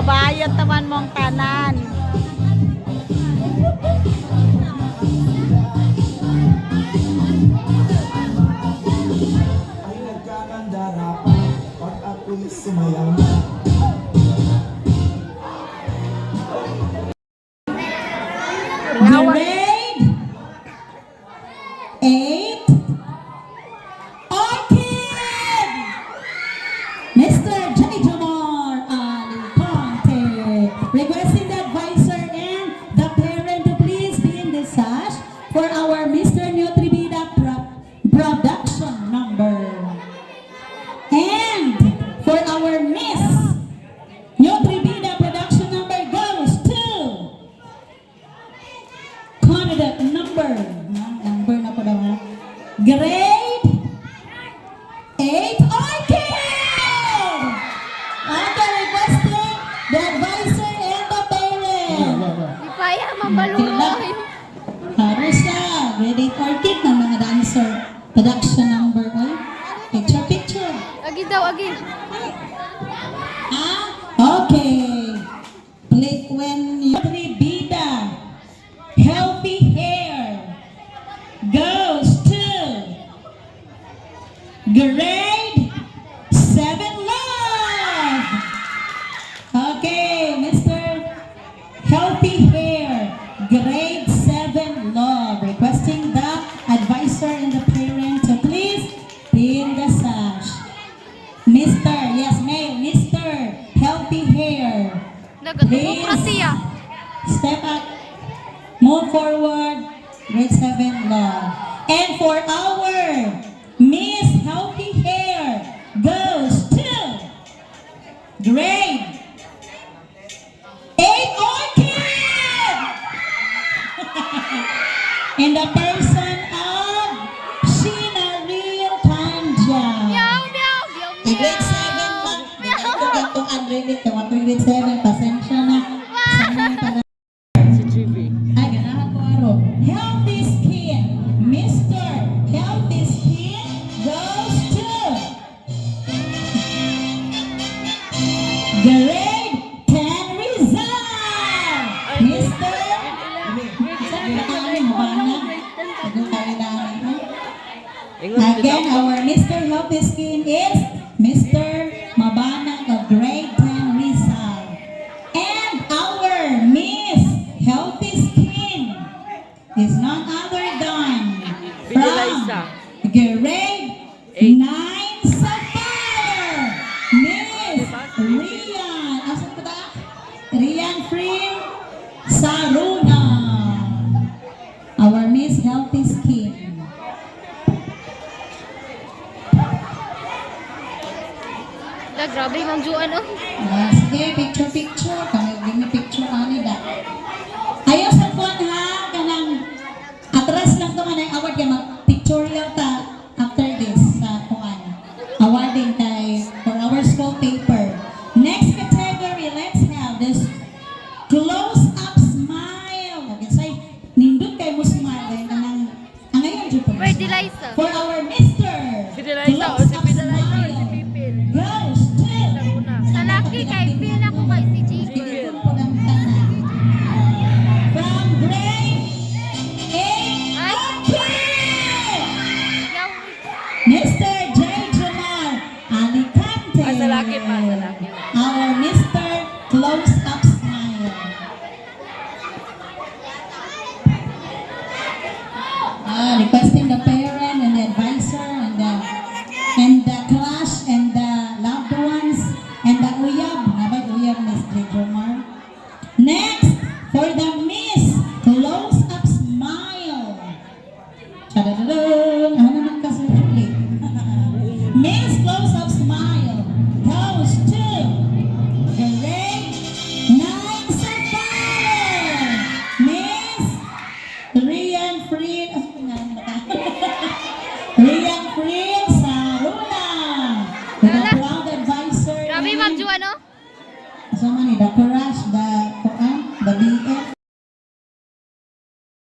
Kabayo taman mong tanan. Ay nagkakandarapan pag ako'y sumayang. Grade 8 Orchid! Mr. J. Jamar Alicante. Requesting the advisor and the parent to please be in the sash for our Mr. Nutribida production number. And for our Miss Nutribida production number goes to candidate number na po daw ha. Grade 8 Orchid! Okay, requesting the advisor and the parent. Di pa yan, mabaluloy. Harus na. Grade 8 Orchid ng mga dancer. Production number. Ay, picture. Agi daw, agi. Ah, okay. Play when you bida. Healthy hair goes to grade 7 love. Okay, Mr. Healthy hair, grade 7 love. Requesting the advisor and the parent to please pin the sash. Mr. Yes, ma'am. Mr. Healthy hair. Nagademokrasiya. Step up. Move forward. Grade 7 love. And for our Miss Healthy Hair goes to grade 8 Orchid! In the person of Sheena Real Tanja. Meow, meow, meow, meow. Grade 7 lang. Ito itong unrated ka. Grade 7. Pasensya na. Sana yung para. Ay, ganahan ko aro. Healthy skin. Mr. Healthy skin goes to grade 10 Rizal. Mr. Again, our Mr. Healthy Skin is Mr. Mabanang of grade 10 Rizal. And our Miss Healthy Skin is none other than from grade 9 Sapphire, Miss Rian. Asan ko ba? Rian Frim Saruna. Our Miss Healthy Skin. Da, grabe yung juan, oh. Sige, picture. Kami picture kanida. Ayos ang kuwan ha. Kanang atras lang ito manay award kaya mag-pictorial ta after this sa kuwan. Awarding kay for our school paper. Next category, let's have this close-up smile. Okay, say, nindot kay mo smile. Kaya kanang, ngayon dyan po. Pwede Liza. For our Mr. Si Deliza o si Pideliza o si Pipil. Goes to Sa laki kay Phil ako kay si Gigi. from grade 8 Ay. Orchid! Yaw. Mr. J. Jamar Alicante. Sa laki pa. Our Mr. Close-Up Smile. Requesting the parent and the advisor and the class and the loved ones and the uyab. Nabay uyab, Miss J. Jamar. Next, for the Miss Close-Up Smile. Chadadadun. Ano naman kasi ulit? Miss Close-Up Smile goes to grade 9 Sapphire. Miss Rian Fried. Rian Fried Saruna. With a proud advisor. Grabe, Ma'am Juan, oh. So many, the courage, the BA,